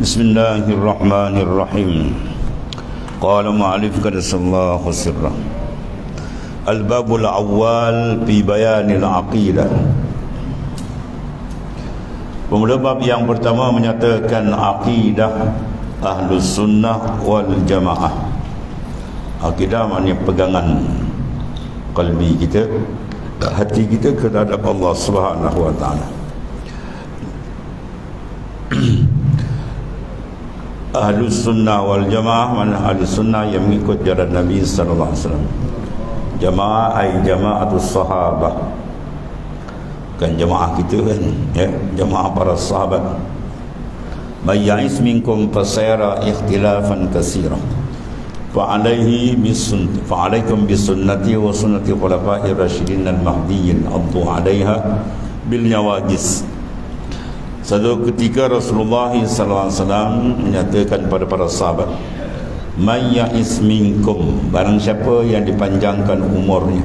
Bismillahirrahmanirrahim. Qala mu'allif qaddasallahu sirrah. Al-babul awwal fi bayanil aqidah. Pemula bab yang pertama menyatakan akidah Ahlus Sunnah wal Jamaah. Akidah maknanya pegangan qalbi kita, hati kita terhadap Allah Subhanahu wa taala. Ahlus Sunnah wal Jamaah, mana Ahlus Sunnah yang mengikut jalan Nabi sallallahu alaihi wasallam. Jamaah ay jamaatus sahabah, kan jamaah kita kan, ya, jamaah para sahabat. May ya'is minkum fasayara ikhtilafan katsira fa'alaihi fa'alaikum bisunnati wa sunnati khulafa'ir rasyidin al-mahdiyyin addu 'alaiha bil nawajis. Satu ketika Rasulullah SAW menyatakan pada para sahabat, may ya'is minkum, barang siapa yang dipanjangkan umurnya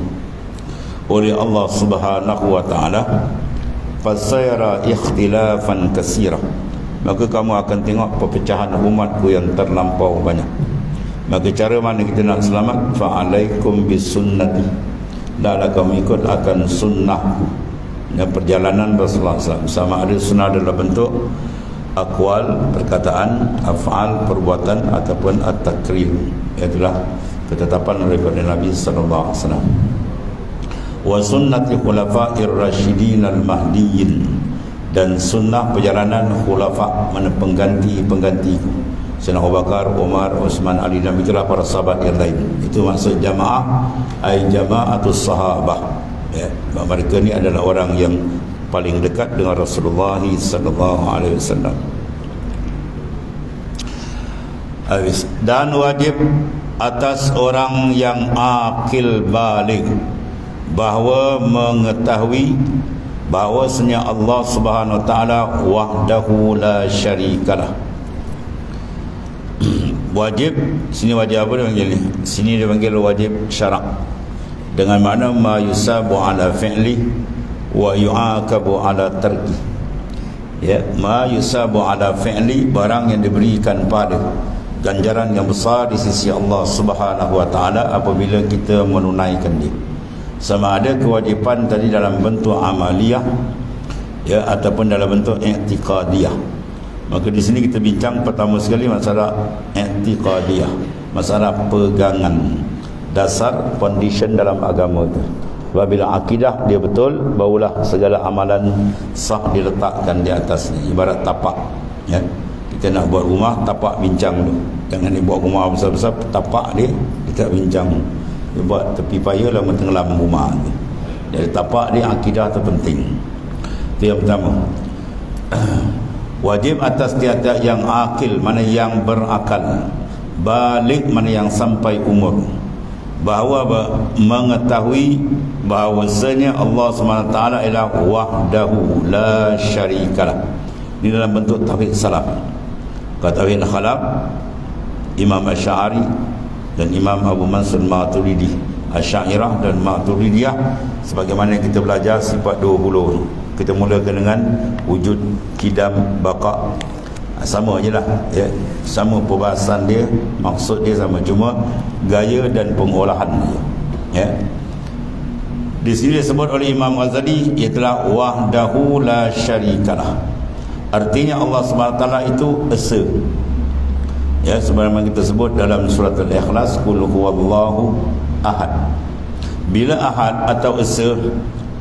oleh Allah Subhanahu wa taala, fasayara ikhtilafan katsira, maka kamu akan tengok perpecahan umatku yang terlampau banyak. Maka cara mana kita nak selamat? Fa'alaikum bisunnati, hendaklah kamu ikut akan sunnahku. Dan perjalanan Rasulullah SAW, sama ada sunnah dalam bentuk akwal, perkataan, af'al, perbuatan, ataupun at-takrir, itulah ketetapan daripada Nabi SAW. Wa sunnati khulafa'ir rasyidin al-mahdiyyin, dan sunnah perjalanan khulafa, mana pengganti-penggantiku, Sayyidina Abu Bakar, Umar, Utsman, Ali, dan itulah para sahabat yang lain. Itu maksud jamaah ay jamaatus sahabah, ya, mereka ni adalah orang yang paling dekat dengan Rasulullah sallallahu alaihi wasallam. Dan wajib atas orang yang akil baligh bahawa mengetahui bahawasanya Allah Subhanahu wa taala wahdahu la syarikalah. Wajib sini, wajib apa dia panggil ni? Sini dia panggil wajib syarak, dengan makna ma yusabu ala fi'li wa yu'aqabu ala tarki. Ya, ma yusabu ala fi'li, barang yang diberikan pada ganjaran yang besar di sisi Allah Subhanahu wa taala apabila kita menunaikan dia. Sama ada kewajipan tadi dalam bentuk amaliyah, ya, ataupun dalam bentuk i'tiqadiyah. Maka di sini kita bincang pertama sekali masalah i'tiqadiyah, masalah pegangan dasar, foundation dalam agama itu. Bila akidah dia betul, barulah segala amalan sah diletakkan di atasnya. Ibarat tapak, ya, kita nak buat rumah, tapak bincang dulu. Jangan dia buat rumah besar-besar, tapak dia kita bincang. Dia buat tepi payah lah tenggelam rumah tu. Jadi tapak dia, akidah tu penting. Itu yang pertama. Wajib atas tiap-tiap yang akil, mana yang berakal, balik, mana yang sampai umur, bahawa mengetahui bahawasanya Allah SWT ialah wahdahu la syarikalah. Ini dalam bentuk tauhid salaf. Kata tauhid khalaf, Imam Asy'ari dan Imam Abu Mansur Maturidi, Asy'ariyah dan Maturidiyah, sebagaimana kita belajar sifat 20. Kita mulakan dengan wujud, kidam, baqa. Sama je lah, ya, sama perbahasan dia, maksud dia sama, cuma gaya dan pengolahan dia, ya. Di sini disebut oleh Imam Ghazali ialah wahdahu la syarikalah. Artinya Allah SWT itu esa, ya, sebagaimana kita sebut dalam surat Al-Ikhlas, qul huwallahu ahad. Bila ahad atau esa,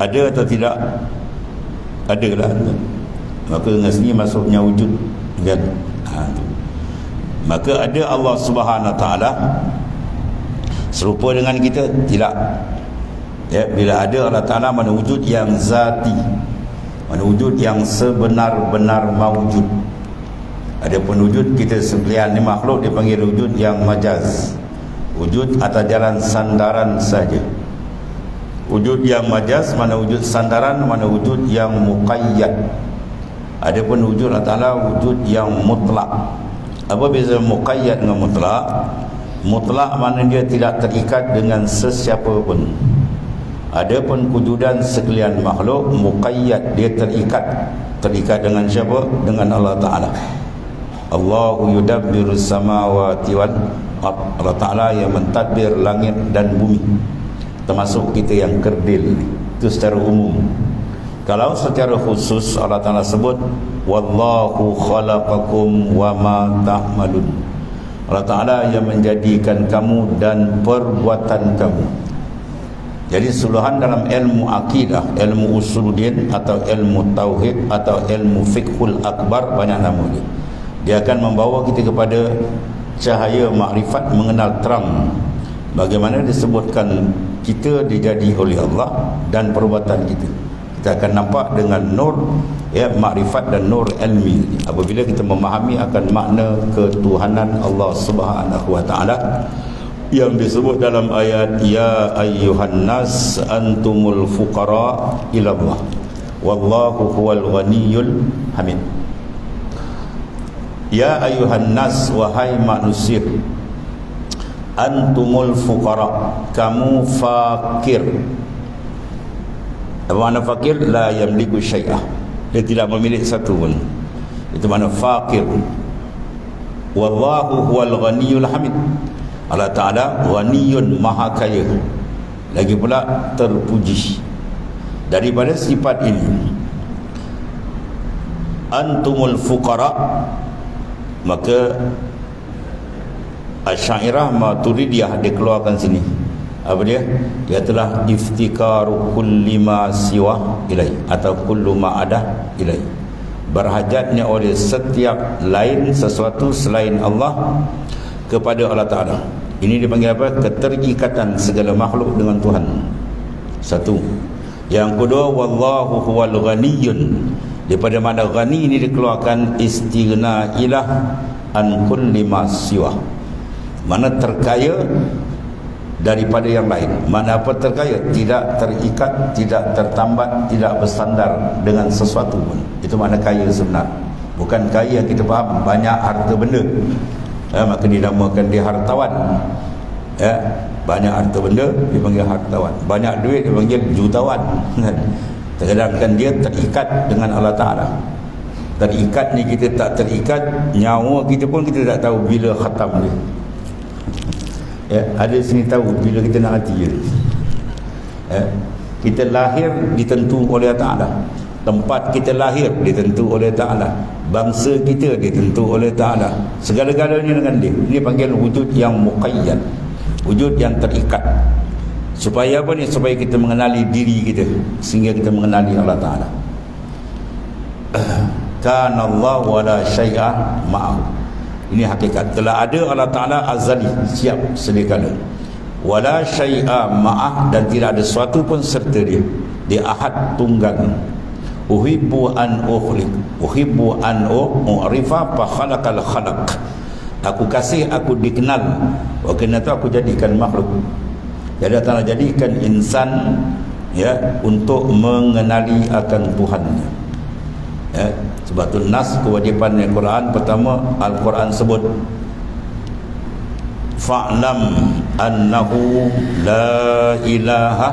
ada atau tidak? Ada lah. Maka dengan sini masuknya wujud, kan? Maka ada Allah Subhanahu wa taala serupa dengan kita? Tidak. Ya, bila ada Allah Taala, mana wujud yang zati, mana wujud yang sebenar-benar mawujud. Adapun wujud kita sekalian ni makhluk dipanggil wujud yang majaz, wujud atas jalan sandaran saja. Wujud yang majaz, mana wujud sandaran, mana wujud yang muqayyad. Adapun wujud Allah Ta'ala wujud yang mutlak. Apa beza muqayyad dengan mutlak? Mutlak mana dia tidak terikat dengan sesiapa pun. Adapun wujudan sekalian makhluk, muqayyad, dia terikat dengan siapa? Dengan Allah Ta'ala. Allahu yudabbiru samawati wal ard. Allah Ta'ala yang mentadbir langit dan bumi, termasuk kita yang kerdil ni. Itu secara umum. Kalau secara khusus Allah Ta'ala sebut wallahu khalaqakum wa ma ta'malun. Allah Ta'ala yang menjadikan kamu dan perbuatan kamu. Jadi suluhan dalam ilmu akidah, ilmu usuluddin atau ilmu tauhid atau ilmu fiqhul akbar, banyak nama dia. Dia akan membawa kita kepada cahaya makrifat, mengenal terang. Bagaimana disebutkan kita dijadi oleh Allah dan perbuatan kita. Kita akan nampak dengan nur ya, makrifat dan nur ilmi. Apabila kita memahami akan makna ketuhanan Allah Subhanahu wa taala yang disebut dalam ayat ya ayyuhan nas antumul fuqara ila Allah wallahu huwal ghaniyyul hamid. Ya ayyuhan nas, wahai manusia, antumul fuqara, kamu fakir. Apa makna fakir? La yamliku syai'ah, dia tidak memiliki satu pun. Itu makna fakir. Wallahu huwal ghaniyyul hamid. Allah Ta'ala ghaniyun, maha kaya, lagi pula terpuji. Daripada sifat ini antumul fuqara, maka Asy'ariyah Maturidiyah dikeluarkan sini. Apa dia? Dia telah iftikaru kulli ma siwa ilai, atau kullu ma ada ilai, berhajatnya oleh setiap lain sesuatu selain Allah kepada Allah Ta'ala. Ini dipanggil apa? Keterikatan segala makhluk dengan Tuhan. Satu. Yang kedua, wallahu huwal ghaniyyun. Daripada mana ghani ini dikeluarkan istighna ilah an kulli ma siwa, mana terkaya daripada yang lain. Mana apa terkaya? Tidak terikat, tidak tertambat, tidak bersandar dengan sesuatu pun. Itu makna kaya sebenar. Bukan kaya yang kita faham banyak harta benda, maka dinamakan dia hartawan. Banyak harta benda dipanggil hartawan, banyak duit dipanggil jutawan. Terkadang kan dia terikat dengan Allah Ta'ala. Terikat ni kita tak terikat, nyawa kita pun kita tak tahu bila khatam dia. Ada sini tahu bila kita nak mati je. Kita lahir ditentu oleh Allah Ta'ala, tempat kita lahir ditentu oleh Ta'ala, bangsa kita ditentu oleh Ta'ala, segala-galanya dengan dia. Ini panggil wujud yang muqayyad, wujud yang terikat. Supaya apa ni? Supaya kita mengenali diri kita, sehingga kita mengenali Allah Ta'ala. Kana Allah wala syai'a ma'ahu. Ini hakikat. Telah ada Allah Ta'ala azali, siap sedia kala. Wala syai'a ma'ah, dan tidak ada sesuatu pun serta dia. Dia ahad, tunggal. Uhibbu an ukhliq, uhibbu an u'rifa fa khalaqal khalaq. Aku kasih, aku dikenal, kerana itu aku jadikan makhluk. Jadi Allah Ta'ala jadikan insan ya untuk mengenali akan Tuhannya. Sebab tu nas, kewajipan Al-Quran pertama, Al-Quran sebut fa'lam annahu la ilaha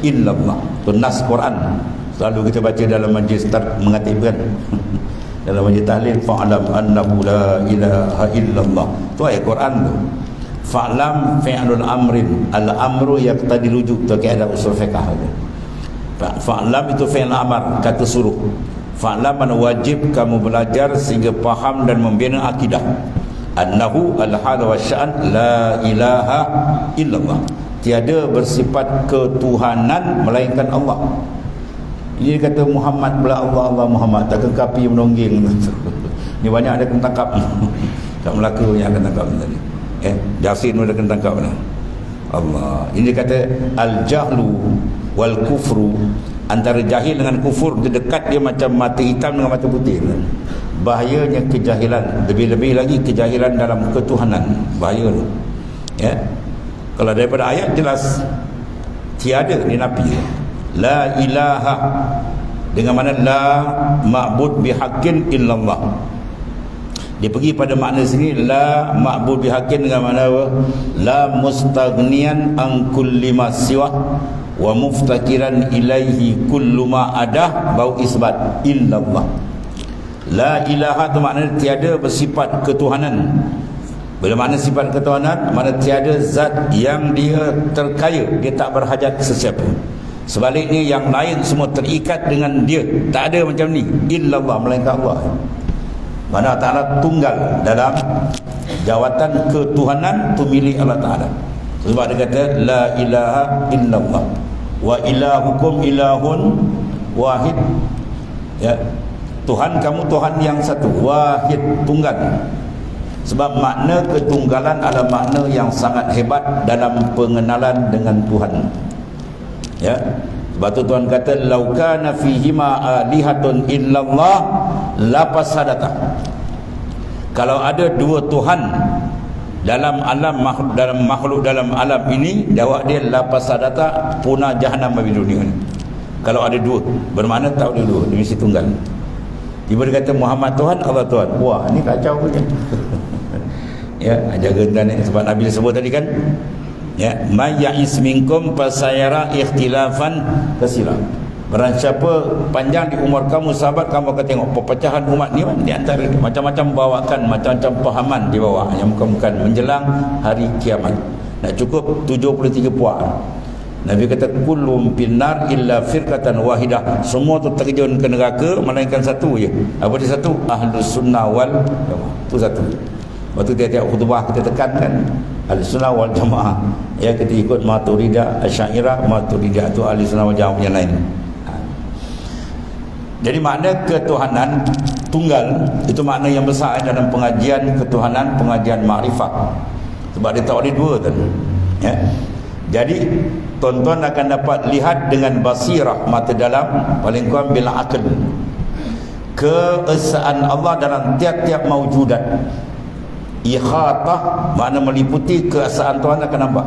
illallah. Tu nas Quran. Selalu kita baca dalam majlis mengaktifkan dalam majlis tahlil, fa'lam annahu la ilaha illallah. Tu ayat Quran tu. Fa'lam fi'lul amrin, al-amru yaqtadi rujuk, tu kaedah usul fiqh. Fa'lam itu fi'l amar, kata suruh. Fa'lam mana wajib kamu belajar sehingga faham dan membina akidah. Annahu al-hal wa sya'an la ilaha illallah. Tiada bersifat ketuhanan melainkan Allah. Ini kata Muhammad pula Allah, Allah Muhammad, tak kekapi menongging. Ni banyak ada kena tangkap. Tak Melaka yang akan tangkap tadi. Jasin pun dah kena tangkap dah. Allah. Ini kata al-jahlu wal kufru, antara jahil dengan kufur dia dekat, dia macam mata hitam dengan mata putih. Bahayanya kejahilan, lebih-lebih lagi kejahilan dalam ketuhanan, bahaya tu. Kalau daripada ayat jelas tiada, ni nafi. La ilaha dengan mana la ma'bud bihaqqin illallah. Dia pergi pada makna sini, la ma'bud bihaqqin dengan mana apa? La mustaghniyan an kulli ma siwa wa muftakiran ilaihi kullu ma adah, bau isbat illallah. La ilaha tu maknanya tiada bersifat ketuhanan. Bila mana sifat ketuhanan, mana tiada zat yang dia terkaya, dia tak berhajat sesiapa. Sebaliknya yang lain semua terikat dengan dia, tak ada macam ni, illallah, melainkan Allah. Mana Ta'ala tunggal dalam jawatan ketuhanan tu milik Allah Ta'ala. Sebab dia kata la ilaha illallah wa ilahukum ilahun wahid. Ya, Tuhan kamu Tuhan yang satu, wahid, tunggal. Sebab makna ketunggalan adalah makna yang sangat hebat dalam pengenalan dengan Tuhan. Ya, sebab tu Tuhan kata lau kana fihima alihatun illallah lafasadata. Kalau ada dua Tuhan dalam alam makhluk dalam alam ini, jawab dia lafasadata, punah jahanam bagi dunia ni. Kalau ada dua, bermakna tak ada dua, dia mesti tunggal. Tiba dia kata Muhammad Tuhan, Allah Tuhan. Wah, ni kacau punya. Ya, jaga dan sebab Nabi sebut tadi kan, ya, may ya'is minkum fasayara ikhtilafan katsira. Barang siapa panjang di umur kamu, sahabat, kamu akan tengok perpecahan umat ni di antara macam-macam bawakan, macam-macam pahaman di bawah yang bukan menjelang hari kiamat. Nak cukup 73 puak. Nabi kata kullum finnar illa firqatan wahidah. Semua tu terjun ke neraka melainkan satu je. Apa dia satu? Ahlus sunnah wal jamaah. Tu satu. Waktu tiap-tiap khutbah kita tekankan Ahlus sunnah wal jamaah. Ya, kita ikut Maturidah, Asy'ariyah. Maturidah tu Ahlus sunnah wal jamaah yang lain. Jadi makna ketuhanan tunggal itu makna yang besar dalam pengajian ketuhanan, pengajian makrifat. Sebab dia tak ada dua tadi. Ya. Jadi tuan-tuan akan dapat lihat dengan basirah, mata dalam, paling kurang bila akal, keesaan Allah dalam tiap-tiap mawjudat. Ikhatah makna meliputi keesaan Tuhan akan nampak.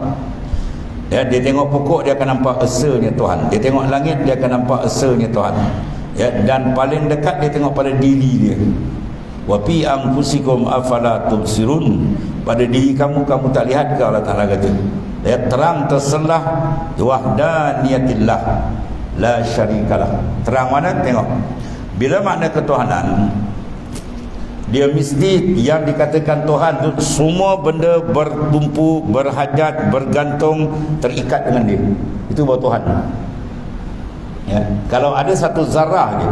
Ya, dia tengok pokok, dia akan nampak esanya Tuhan. Dia tengok langit, dia akan nampak esanya Tuhan. Ya, dan paling dekat dia tengok pada diri dia. Wa fi anfusikum afala tubsirun. Pada diri kamu, kamu tak lihat ke? Allah Ta'ala kata. Ya, terang terselah wahdaniyatillah la syarikalah. Terang mana? Tengok. Bila makna ketuhanan, dia mesti yang dikatakan Tuhan tu semua benda bertumpu, berhajat, bergantung, terikat dengan dia. Itu baru Tuhan. Ya. Kalau ada satu zarah je,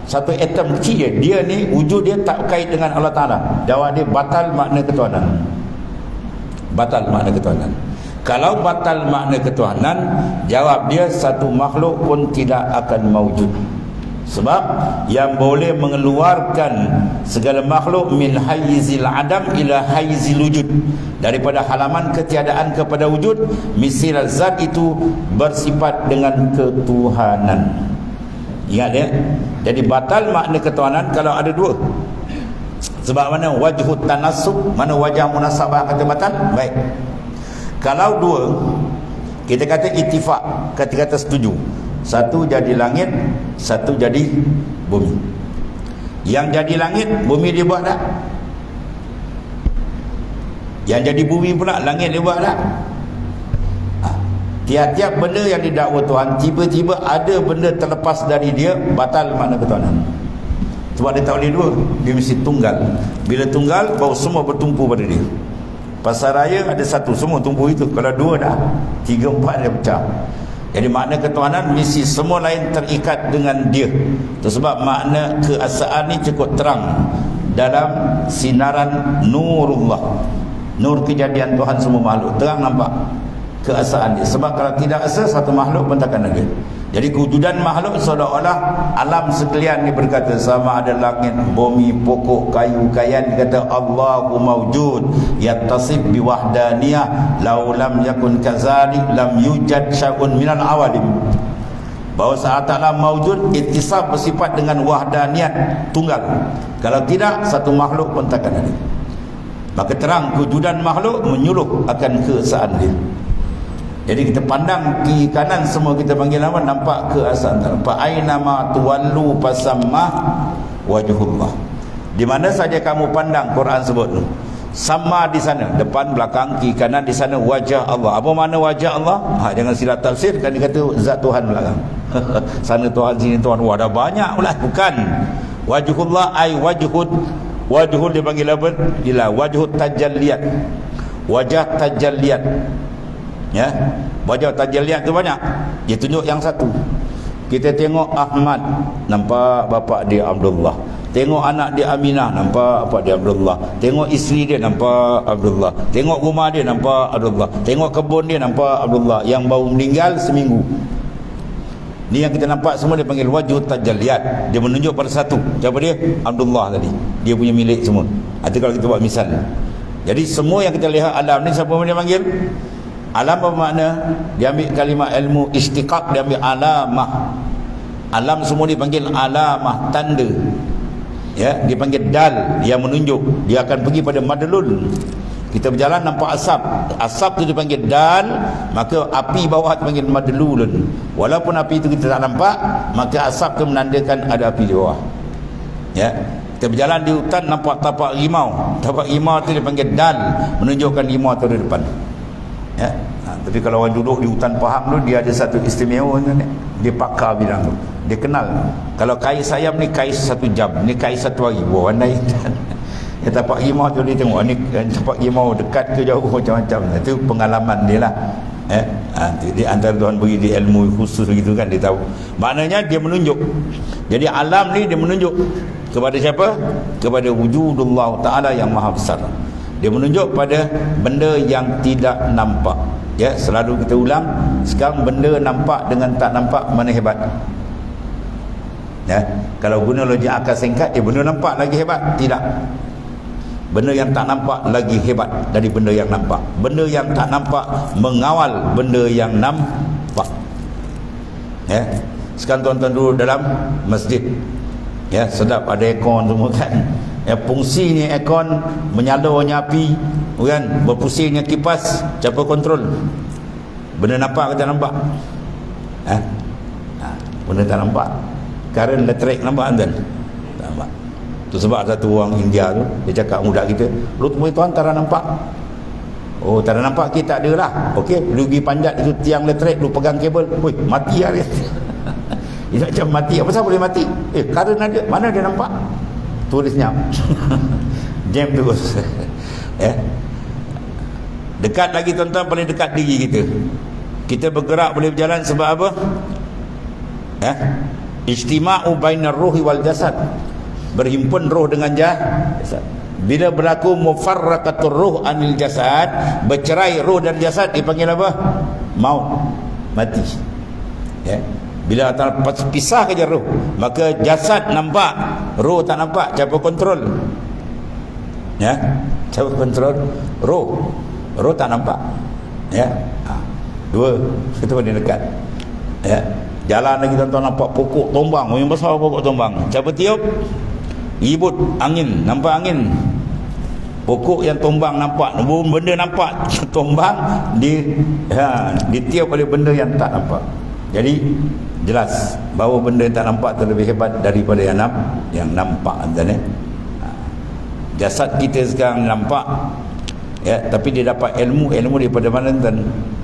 satu atom kecil je, dia ni wujud dia tak kait dengan Allah Ta'ala, jawab dia batal makna ketuhanan. Batal makna ketuhanan. Kalau batal makna ketuhanan, jawab dia satu makhluk pun tidak akan mawujud. Sebab yang boleh mengeluarkan segala makhluk min hayyizil adam ila hayyizil wujud, daripada halaman ketiadaan kepada wujud, misil zat itu bersifat dengan ketuhanan. Ingat ya. Jadi batal makna ketuhanan kalau ada dua. Sebab mana wajhut tanassub, mana wajah munasabah kata batal? Baik. Kalau dua, kita kata ittifaq, kata setuju. Satu jadi langit, satu jadi bumi. Yang jadi langit, bumi dia buat tak? Yang jadi bumi pula, langit dia buat tak? Tiap-tiap benda yang didakwa Tuhan, tiba-tiba ada benda terlepas dari dia, batal makna ketuhanan. Sebab dia tak boleh dua, dia mesti tunggal. Bila tunggal, baru semua bertumpu pada dia. Pasar raya ada satu, semua tumpu itu. Kalau dua dah, 3, 4 dia pecah. Jadi makna ketuhanan mesti semua lain terikat dengan dia. Itu sebab makna keesaan ni cukup terang dalam sinaran nurullah. Nur kejadian Tuhan semua makhluk, terang nampak keesaan dia. Sebab kalau tidak esa, satu makhluk pun takkan ada. Jadi kewujudan makhluk seolah-olah alam sekalian ni berkata, sama ada langit, bumi, pokok, kayu, kayan, kata Allahu mawjud yattasib biwahdaniyah law lam yakun kazalik lam yujad syai'un minal awalim. Bahawa saat Ta'ala mawjud, ittisab bersifat dengan wahdaniyat, tunggal. Kalau tidak, satu makhluk pun takkan ada. Maka terang kewujudan makhluk menyuruh akan keesaan dia. Jadi kita pandang kiri kanan, semua kita panggil nama, nampak keesaan Allah. Fa aina ma tuwallu fasamma wajhullah. Di mana saja kamu pandang, Quran sebut sama di sana, depan, belakang, kiri kanan, di sana wajah Allah. Apa makna wajah Allah? Jangan silap tafsir, kan dia kata zat Tuhan belakang. Sana Tuhan, sini Tuhan. Wah, dah banyak pula. Bukan. Wajhullah ai wajhul dipanggil apa? Ila wajhut tajalliyat. Wajah tajalliyat. Ya. Wajah tajalliyat tu banyak. Dia tunjuk yang satu. Kita tengok Ahmad, nampak bapa dia Abdullah. Tengok anak dia Aminah, nampak bapa dia Abdullah. Tengok isteri dia, nampak Abdullah. Tengok rumah dia, nampak Abdullah. Tengok kebun dia, nampak Abdullah. Yang baru meninggal seminggu. Ni yang kita nampak semua dia panggil wajhut tajalliyat. Dia menunjuk pada satu. Siapa dia? Abdullah tadi. Dia punya milik semua. Itu kalau kita buat misal. Jadi semua yang kita lihat alam ni siapa dia panggil? Alam apa makna? Dia ambil kalimah ilmu istiqaq, dia ambil alamah. Alam semua dipanggil alamah, tanda. Ya, dipanggil dal, yang menunjuk. Dia akan pergi pada madlul. Kita berjalan nampak asap. Asap tu dipanggil dal, maka api bawah dipanggil madlulun. Walaupun api itu kita tak nampak, maka asap tu menandakan ada api di bawah. Ya. Kita berjalan di hutan nampak tapak rimau. Tapak rimau tu dipanggil dal, menunjukkan rimau tu di depan. Ya. Tapi kalau orang duduk di hutan faham tu, dia ada satu istimewa tu ni. Dia pakar bidang tu. Dia kenal. Kalau kais ayam ni kais 1 jam, ni kais 1 hari. Wah, pandai. Ya, tapak rimau tu dia tengok ni tapak rimau dekat ke jauh macam-macam. Itu pengalaman dia lah. Di antara Tuhan beri dia ilmu khusus begitu kan, dia tahu. Maknanya dia menunjuk. Jadi alam ni dia menunjuk kepada siapa? Kepada wujudullah Ta'ala yang maha besar. Dia menunjuk pada benda yang tidak nampak. Ya, selalu kita ulang, sekarang benda nampak dengan tak nampak mana hebat? Ya, kalau guna logik akal singkat, benda nampak lagi hebat? Tidak. Benda yang tak nampak lagi hebat dari benda yang nampak. Benda yang tak nampak mengawal benda yang nampak. Ya. Sekarang tuan-tuan duduk dalam masjid. Ya, sedap ada aircon semua kan. Ya, fungsinya aircon, menyalurnya api, kan? Berpusingnya kipas, siapa kontrol? Benda nampak ke tak nampak? Benda tak nampak. Current elektrik nampak kan? Tak nampak. Tu sebab satu orang India tu, dia cakap mudah kita, lu temui tuan tak ada nampak. Oh, tak ada nampak, kita tak ada lah. Okey, lu pergi panjat itu tiang elektrik, lu pegang kabel, woi, mati lah dia. Dia macam mati, apa sahaja boleh mati? Current ada, mana dia nampak? Tulis senyap. Jam terus. Ya. Dekat lagi tuan-tuan, paling dekat diri kita. Kita bergerak boleh berjalan sebab apa? Ya. Ijtima'u bainar ruhi wal jasad. Berhimpun roh dengan jasad. Bila berlaku mufarraqatur ruh anil jasad, bercerai roh dan jasad, dipanggil apa? Maut, mati. Ya. Bila terpisah saja roh, maka jasad nampak, roh tak nampak. Siapa kontrol? Ya, siapa kontrol? Roh tak nampak. Ya. Dua, itu paling dekat. Ya. Jalan lagi tuan-tuan nampak pokok tombang, yang besar pokok tombang. Siapa tiup? Ribut angin, nampak angin. Pokok yang tombang nampak, benda nampak tombang ditiup oleh benda yang tak nampak. Jadi jelas bahawa benda yang tak nampak itu lebih hebat daripada yang nampak. Jasad kita sekarang nampak, ya, tapi dia dapat ilmu daripada mana tuan?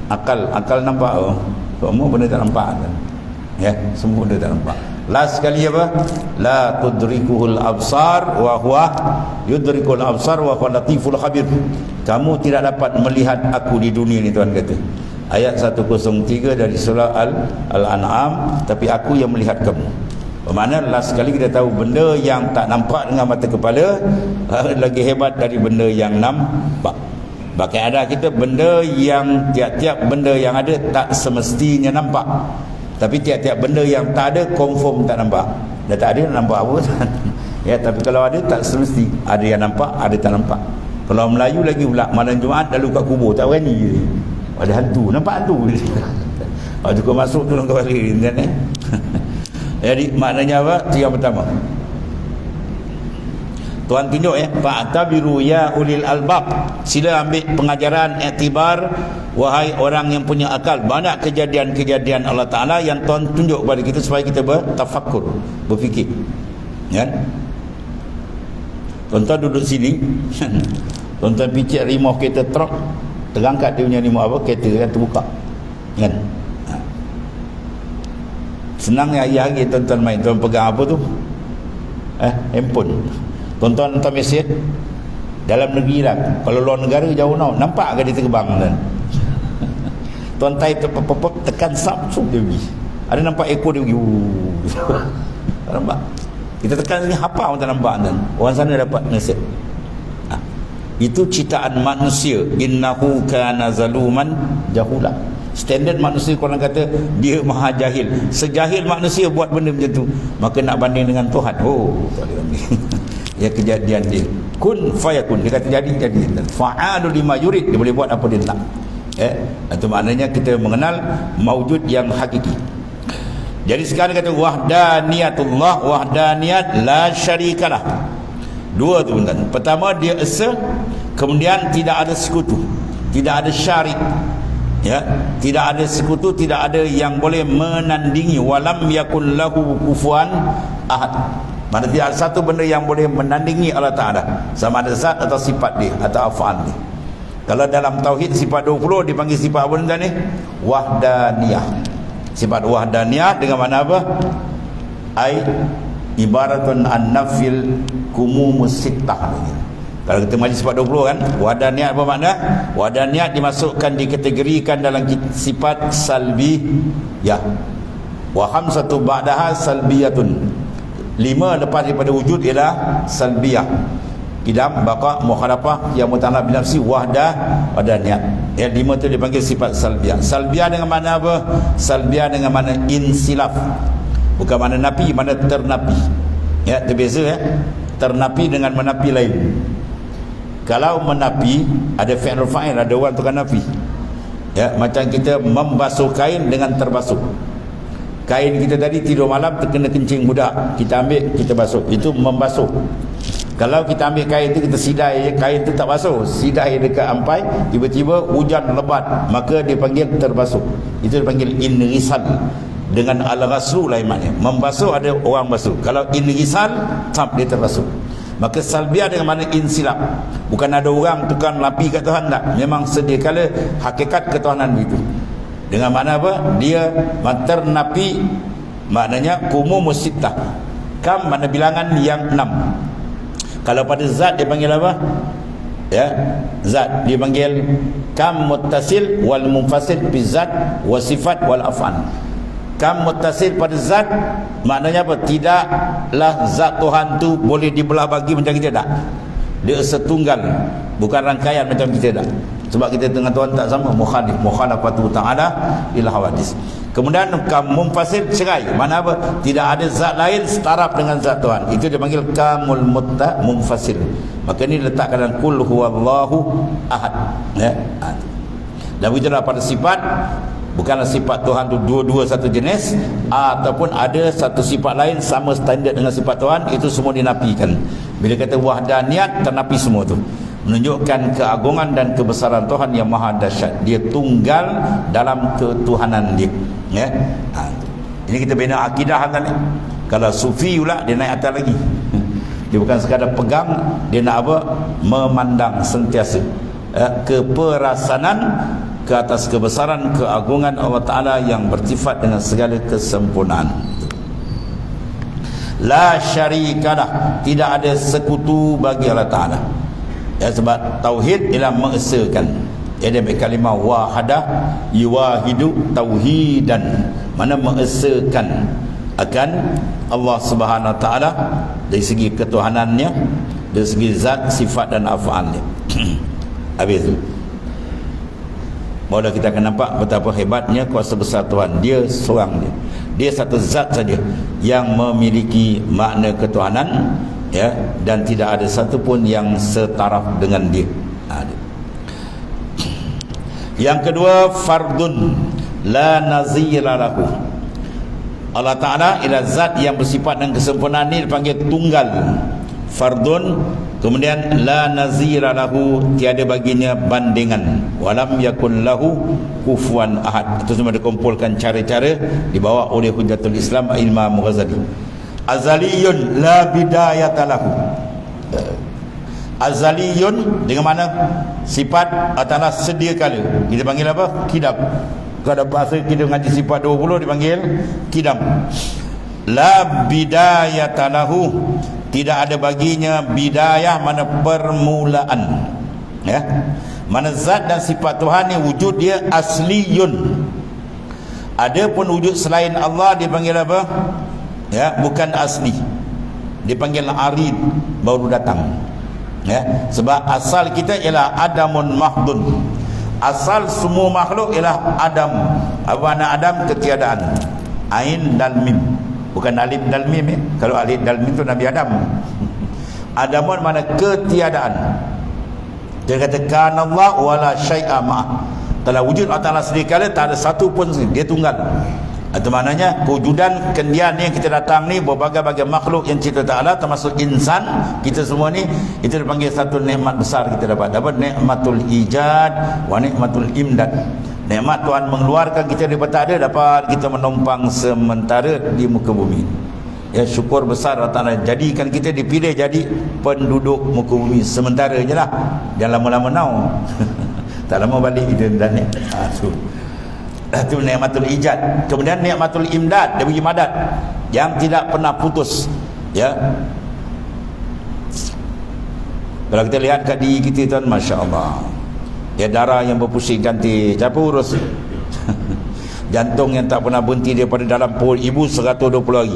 Akal nampak. Semua benda tak nampak. Ya, semua benda tak nampak. Last sekali apa? La tudrikuhul absar wa huwa yudrikul absar wa huwa latiful khabir. Kamu tidak dapat melihat aku di dunia ni, Tuhan kata. Ayat 103 dari surah Al-An'am, tapi aku yang melihat kamu. Bermakna last sekali kita tahu benda yang tak nampak dengan mata kepala lagi hebat dari benda yang nampak. Bahkan ada kita benda yang tiap-tiap benda yang ada tak semestinya nampak. Tapi tiap-tiap benda yang tak ada confirm tak nampak. Dah tak ada, nampak apa? Ya, tapi kalau ada tak semesti. Ada yang nampak, ada tak nampak. Kalau Melayu lagi pula, malam Jumaat lalu kat kubur, tak berani. Ada hantu, nampak hantu. Kalau kau masuk tu kau balik kan. Jadi maknanya apa? Itu yang pertama. Tuhan tunjuk fa'tabiru ya ulil albab. Sila ambil pengajaran, iktibar, wahai orang yang punya akal. Banyak kejadian-kejadian Allah Ta'ala yang Tuhan tunjuk kepada kita supaya kita bertafakkur, berfikir. Kan? Tuan-tuan duduk sini, tuan-tuan picit remote kereta truk, terangkat dia punya remote apa, kereta kan terbuka. Kan? Senang hari-hari tuan-tuan main, tuan pegang apa tu? handphone. Tuan-tuan hantar mesej dalam negeri lah. Kalau luar negara jauh tau, nampak ke dia terbang kan? Tuan tai tekan Samsung dia pergi. Ada nampak ekor dia pergi. Nampak? Kita tekan sini hafal pun tak nampak kan? Orang sana dapat mesej. Itu ciptaan manusia. Innahu kana zaluman jahula. Standard manusia Quran kata dia maha jahil. Sejahil manusia buat benda macam tu, maka nak banding dengan Tuhan, tak boleh banding. Ya, kejadian dia kun fayakun, dia kata jadi. Fa'alu lima yurid, dia boleh buat apa dia nak. Itu maknanya kita mengenal maujud yang hakiki. Jadi sekarang kata wahdaniyatullah, wahdaniyat la syarikalah. Dua tu kan. Pertama dia esa, kemudian tidak ada sekutu, tidak ada syarik. Ya, tidak ada sekutu, tidak ada yang boleh menandingi. Walam yakul lahu kufuwan ahad. Mana tidak ada satu benda yang boleh menandingi Allah Ta'ala, sama ada zat atau sifat dia atau af'al dia. Kalau dalam tauhid sifat 20 dipanggil sifat apa ni? Wahdaniyah. Sifat wahdaniyah dengan mana apa? Ai ibaratun an nafil kumumus sittah. Kalau kita majlis sifat 20 kan, wahdaniyat apa makna? Wahdaniyat dimasukkan, dikategorikan dalam sifat salbi ya. Wa khamsatu ba'daha salbiyatun. 5 lepas daripada wujud ialah salbiyah. Qidam, baqa, mukhalafah, yang mutanab bin nafsi, wahdaniyat. Yang 5 tu dipanggil sifat salbiyah. Salbiyah dengan mana apa? Salbiyah dengan mana insilaf. Bukan mana napi, mana ternapi. Ya, terbeza ya. Ternapi dengan menapi lain. Kalau menapi, ada fi'il fa'il, ada orang tukang napi. Ya, macam kita membasuh kain dengan terbasuh. Kain kita tadi tidur malam terkena kencing budak, kita ambil, kita basuh, itu membasuh. Kalau kita ambil kain itu, kita sidai, kain itu tak basuh, sidai dekat ampai, tiba-tiba hujan lebat, maka dipanggil terbasuh. Itu dipanggil inrisal. Dengan al-ghaslu lain maknanya. Membasuh ada orang basuh. Kalau inrisal, dia terbasuh. Maka salbiah dengan makna insilap. Bukan ada orang tukang lapi kat Tuhan, tak. Memang sedia kala hakikat ketuhanan begitu. Dengan makna apa? Dia ternapi, maknanya kumumus sittah. Kam makna bilangan yang 6. Kalau pada zat dia panggil apa? Ya, zat dia panggil kam muttasil wal munfasil bi zat wa sifat wal af'al. Kam muttasil pada zat, maknanya apa? Tidaklah zat Tuhan tu boleh dibelah bagi macam kita, tak. Dia setunggal, bukan rangkaian macam kita, tak. Sebab kita dengan Tuhan tak sama, mukhalafatu ta'ala ila hawadis. Kemudian kam munfasil, cerai. Mana apa? Tidak ada zat lain setaraf dengan zat Tuhan. Itu dia panggil kamul munfasil. Maka ini letakkan dalam kul huwallahu ahad. Ya. Dan begitulah pada sifat. Bukanlah sifat Tuhan itu dua-dua satu jenis, ataupun ada satu sifat lain sama standard dengan sifat Tuhan, itu semua dinafikan. Bila kata wahdaniyat, ternafi semua tu. Menunjukkan keagungan dan kebesaran Tuhan yang maha dahsyat. Dia tunggal dalam ketuhanan dia. Ya. Ini kita bina akidah kan ni. Kalau sufi pula, dia naik atas lagi. Dia bukan sekadar pegang, dia nak apa? Memandang sentiasa. Keperasanan ke atas kebesaran, keagungan Allah Ta'ala yang bersifat dengan segala kesempurnaan. La syarikalah, tidak ada sekutu bagi Allah Ta'ala. Ya, sebab tauhid ialah mengesakan. Ia ada kalimah wahadah yuwahidu tauhidan, mana mengesakan akan Allah Subhanahu Wa Ta'ala dari segi ketuhanannya, dari segi zat, sifat dan af'alnya. Habis itu barulah kita akan nampak betapa hebatnya kuasa besar Tuhan. Dia seorang dia satu zat saja yang memiliki makna ketuhanan, ya, dan tidak ada satu pun yang setaraf dengan dia. Yang kedua, fardun la nazira lahu. Allah Ta'ala ialah zat yang bersifat dengan kesempurnaan ini dipanggil tunggal. Fardun, kemudian la nazira lahu, tiada baginya bandingan. Walam yakun lahu kufuwan ahad. Itu semua dikumpulkan cara-cara dibawa oleh Hujjatul Islam Imam Ghazali. Azaliyun la bidayata lahu. Azaliyun dengan mana sifat adalah sedia kala. Kita panggil apa? Kidam. Kalau bahasa kita mengaji sifat 20 dipanggil kidam. La bidayata lahu, tidak ada baginya bidayah, mana permulaan, ya. Mana zat dan sifat Tuhan ni wujud dia asliyun. Ada pun wujud selain Allah dipanggil apa? Ya, bukan asli. Dipanggil arid, baru datang. Ya, sebab asal kita ialah adamun mahdun. Asal semua makhluk ialah Adam. Apa makna Adam? Ketiadaan. Ain dal mim. Bukan alif dal mim, ya. Kalau alif dal mim tu Nabi Adam. Adamun mana ketiadaan. Dia kata kana Allah wala syai'a ma. Telah wujud Allah Taala sendiri kala tak ada satu pun dia tunggal. Itu maknanya kewujudan kendian yang kita datang ni berbagai-bagai makhluk yang cipta Taala termasuk insan kita semua ni, itu dipanggil satu nikmat besar kita dapat. Dapat nikmatul ijad wa nikmatul imdad. Nikmat Tuhan mengeluarkan kita daripada tak ada, dapat kita menumpang sementara di muka bumi. Ya, syukur besar Allah Ta'ala jadikan kita dipilih jadi penduduk muka bumi sementara je lah. Jangan lama-lama now. Tak lama balik kita dan ni. Itu nikmatul ijad. Kemudian nikmatul imdad, dia bagi madad yang tidak pernah putus. Ya. Kalau kita lihat kat diri kita tuan, masya-Allah. Ya, darah yang berpusing ganti, siapa urus? Jantung yang tak pernah berhenti daripada dalam perut ibu 120 hari.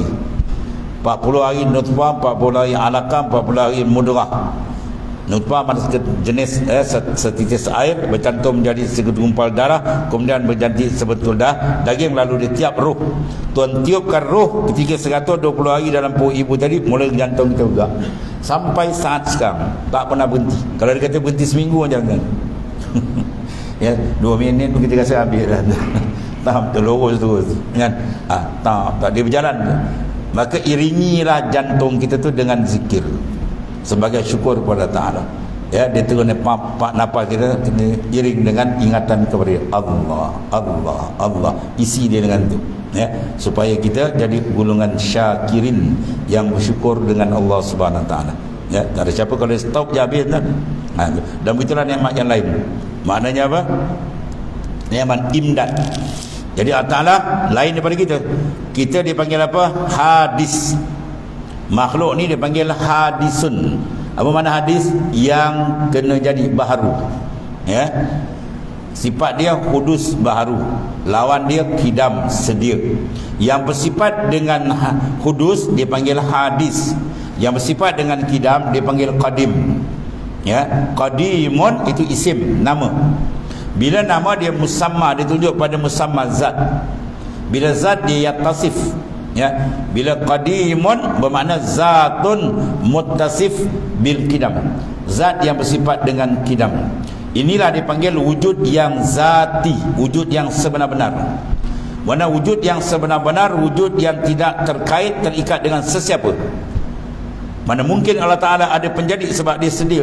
40 hari nutfah, 40 hari alaqah, 40 hari mudrah. Nutfah maksud jenis setitis air bercantum menjadi segumpal darah, kemudian berganti sebetul daging, lalu ditiap roh. Tuan tiupkan roh ketika 120 hari dalam perut ibu tadi, mula jantung kita bergerak sampai saat sekarang, tak pernah berhenti. Kalau dia kata berhenti seminggu jangan. Ya, 2 minit pun kita rasa habis dah. Tak terus kan? Tak dia berjalan. Maka iringilah jantung kita tu dengan zikir sebagai syukur kepada Ta'ala. Ya, dia turun pak nafas kita iring dengan ingatan kepada Allah, Allah, Allah. Isi dia dengan tu, ya, supaya kita jadi golongan syakirin yang bersyukur dengan Allah Subhanahu Wa Taala. Ya, tak ada siapa kalau stop je habis kan. Dan begitulah nikmat yang lain. Maknanya apa? Nikmat imdad. Jadi Allah Ta'ala lain daripada kita. Kita dipanggil apa? Hadis. Makhluk ni dipanggil hadisun. Apa makna hadis? Yang kena jadi baharu. Ya. Sifat dia hudus baharu. Lawan dia kidam sedia. Yang bersifat dengan hudus dipanggil hadis. Yang bersifat dengan kidam dipanggil qadim. Ya, qadimun itu isim, nama. Bila nama dia musamma, ditunjuk pada musamma zat. Bila zat dia yatasif, ya. Bila qadimun bermakna zatun muttasif bil kidam, zat yang bersifat dengan kidam. Inilah dipanggil wujud yang zati, wujud yang sebenar-benar. Mana wujud yang sebenar-benar, wujud yang tidak terkait, terikat dengan sesiapa. Mana mungkin Allah Ta'ala ada penjadi sebab dia sedia.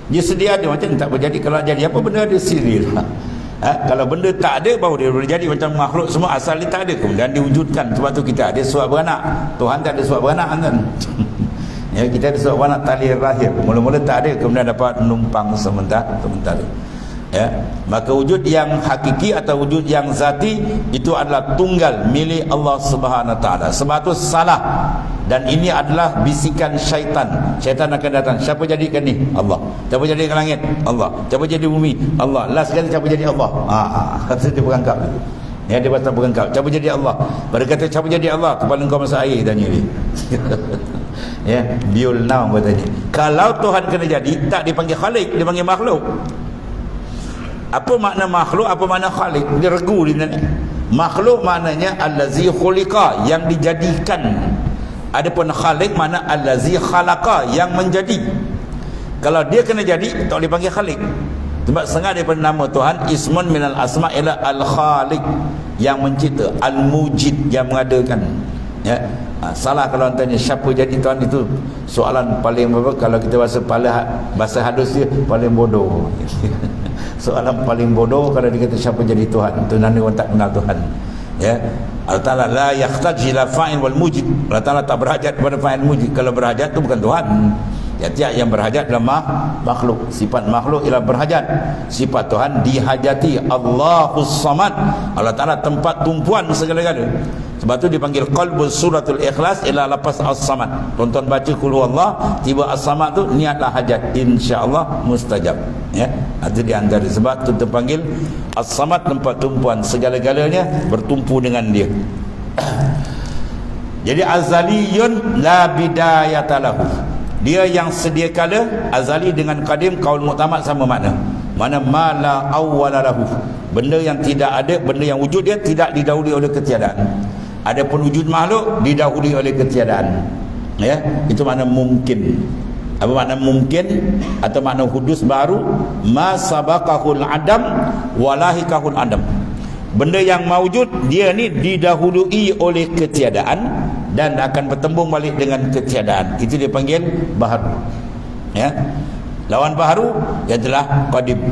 Dia sedia ada, macam tak berjadi. Kalau jadi apa benda dia sedia. Kalau benda tak ada baru dia boleh jadi. Macam makhluk semua asal dia tak ada, kemudian diwujudkan. Sebab tu kita ada suat beranak. Tuhan tak ada suat beranak kan. Ya, kita ada suat beranak tali rahim. Mula-mula tak ada, kemudian dapat numpang sementara. Ya, maka wujud yang hakiki atau wujud yang zati itu adalah tunggal milik Allah Subhanahu Wa Taala. Sebab tu salah. Dan ini adalah bisikan syaitan. Syaitan akan datang. Siapa jadikan ni? Allah. Siapa jadikan langit? Allah. Siapa jadi bumi? Allah. Last kali siapa jadi Allah? Kata dia berangkap. Ya, dia pasal berangkap. Siapa jadi Allah? Pada kata siapa jadi Allah? Kepala kau masuk air tanya dia. Ya, biul now katanya. Kalau Tuhan kena jadi, tak dipanggil khalik, dia panggil makhluk. Apa makna makhluk? Apa makna khalik? Dia regu dia ni. Makhluk maknanya allazi khuliqa, yang dijadikan. Adapun khalik makna allazi khalaqa, yang menjadi. Kalau dia kena jadi, tak boleh panggil khalik. Sebab setengah daripada nama Tuhan, ismun minal asma' ila al-khaliq, yang mencipta, al-mujid, yang mengadakan. Ya. Salah kalau tanya siapa jadi Tuhan, itu soalan paling apa, kalau kita bahasa halus dia paling bodoh. Soalan paling bodoh kalau dia kata siapa jadi Tuhan. Itu nanti orang tak kenal Tuhan. Ya. Allah Ta'ala la yahtaj ila fa'il wal mujid. Allah Ta'ala tak berhajat kepada fa'il mujid. Kalau berhajat tu bukan Tuhan. Tiap-tiap yang berhajat adalah makhluk. Sifat makhluk ialah berhajat. Sifat Tuhan dihajati. Allahus Samad. Allah Ta'ala tempat tumpuan segala-gala. Sebab tu dipanggil qalbus suratul ikhlas ialah lepas as-samad. Tonton baca qul huwallah, tiba as-samad tu niatlah hajat, insya-Allah mustajab. Ya, itu di antara sebab tu terpanggil as-samad, tempat tumpuan segala-galanya bertumpu dengan dia. Jadi azaliyun la bidayata lahu. Dia yang sedia kala, azali dengan qadim qaul mu'tamad sama makna. Mana mala awwala lahu. Benda yang tidak ada, benda yang wujud dia tidak didahului oleh ketiadaan. Adapun wujud makhluk didahului oleh ketiadaan. Ya, itu makna mungkin. Apa makna mungkin atau makna hudus baru? Ma sabaqahul adam walahikahul adam. Benda yang mawujud dia ni didahului oleh ketiadaan dan akan bertembung balik dengan ketiadaan. Itu dia panggil baharu. Ya. Lawan baharu ialah qadim.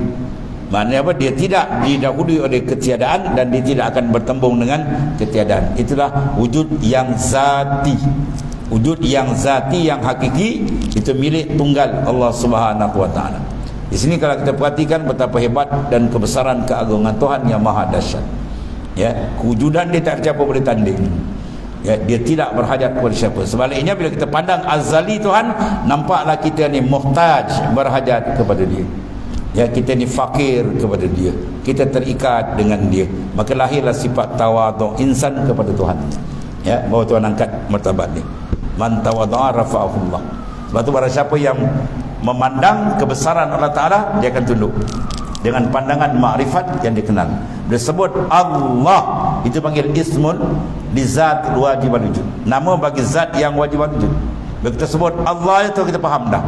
Maknanya apa? Dia tidak didahului oleh ketiadaan dan dia tidak akan bertembung dengan ketiadaan. Itulah wujud yang zati. Wujud yang zati, yang hakiki, itu milik tunggal Allah Subhanahu wa taala. Di sini kalau kita perhatikan betapa hebat dan kebesaran keagungan Tuhan yang maha dahsyat. Ya, kewujudan dia tak siapa boleh tanding. Ya, dia tidak berhajat kepada siapa. Sebaliknya bila kita pandang azali Tuhan, nampaklah kita ni muhtaj, berhajat kepada dia. Ya, kita ni fakir kepada dia, kita terikat dengan dia, maka lahirlah sifat tawadhu insan kepada Tuhan. Ya, bahawa Tuhan angkat martabat dia. Man tawadha rafa'ahullah. Sebab tu barang siapa yang memandang kebesaran Allah Ta'ala, dia akan tunduk dengan pandangan makrifat yang dikenal. Dia sebut Allah, itu panggil ismun li zatil wajib wujud, nama bagi zat yang wajib wujud. Bila kita sebut Allah itu kita faham dah,